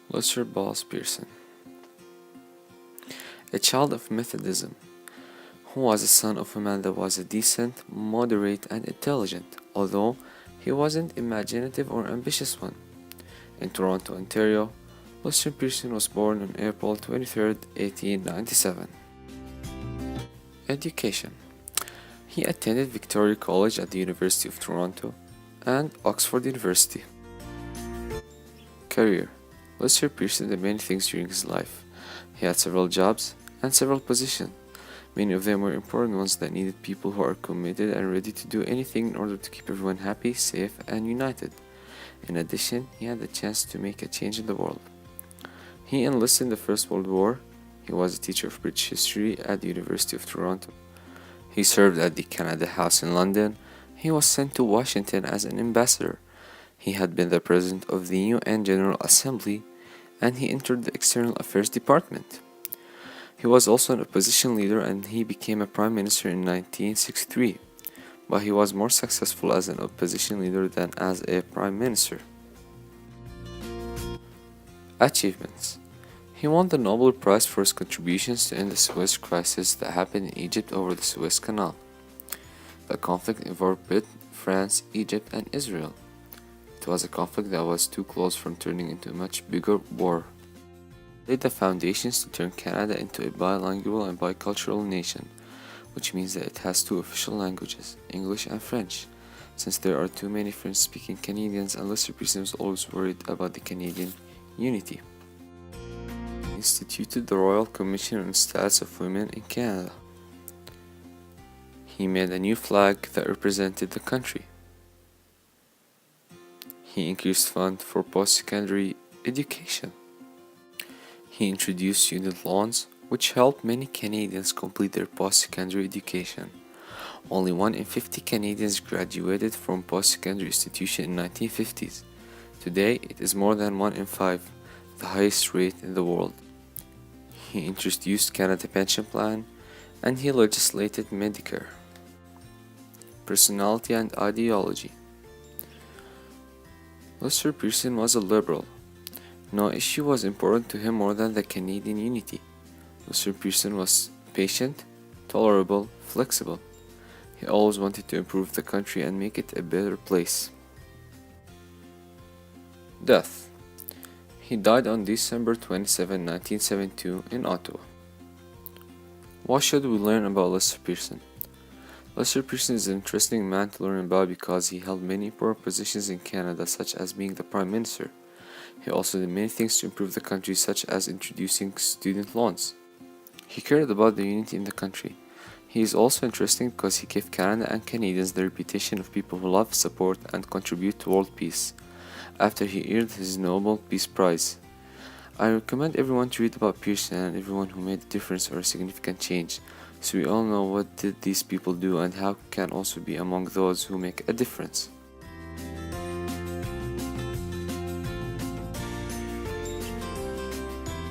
Luther Balls Pearson, a child of Methodism, who was the son of a man that was a decent, moderate, and intelligent, although he wasn't imaginative or ambitious one. In Toronto, Ontario, Luther Pearson was born on April 23, 1897. Education. He attended Victoria College at the University of Toronto and Oxford University. Career. Luther Pearson did many things during his life. He had several jobs and several positions. Many of them were important ones that needed people who are committed and ready to do anything in order to keep everyone happy, safe, and united. In addition, he had the chance to make a change in the world. He enlisted in the First World War. He was a teacher of British history at the University of Toronto. He served at the Canada House in London. He was sent to Washington as an ambassador. He had been the president of the UN General Assembly, and he entered the External Affairs Department. He was also an opposition leader and he became a prime minister in 1963, but he was more successful as an opposition leader than as a prime minister. Achievements. He won the Nobel Prize for his contributions to end the Suez Crisis that happened in Egypt over the Suez Canal. The conflict involved Britain, France, Egypt, and Israel. It was a conflict that was too close from turning into a much bigger war. Laid the foundations to turn Canada into a bilingual and bicultural nation, which means that it has two official languages, English and French, since there are too many French-speaking Canadians and Luther Pearson was always worried about the Canadian unity. He instituted the Royal Commission on the Status of Women in Canada. He made a new flag that represented the country. He increased funds for post-secondary education. He introduced student loans, which helped many Canadians complete their post-secondary education. Only 1 in 50 Canadians graduated from post-secondary institution in 1950s. Today, it is more than 1 in 5, the highest rate in the world. He introduced Canada Pension Plan, and he legislated Medicare. Personality and ideology. Luther Pearson was a liberal. No issue was important to him more than the Canadian unity. Luther Pearson was patient, tolerable, flexible. He always wanted to improve the country and make it a better place. Death. He died on December 27, 1972 in Ottawa. What should we learn about Luther Pearson? Luther Pearson is an interesting man to learn about because he held many important positions in Canada, such as being the Prime Minister. He also did many things to improve the country, such as introducing student loans. He cared about the unity in the country. He is also interesting because he gave Canada and Canadians the reputation of people who love, support, and contribute to world peace, after he earned his Nobel Peace Prize. I recommend everyone to read about Pearson and everyone who made a difference or a significant change, so we all know what did these people do and how can also be among those who make a difference.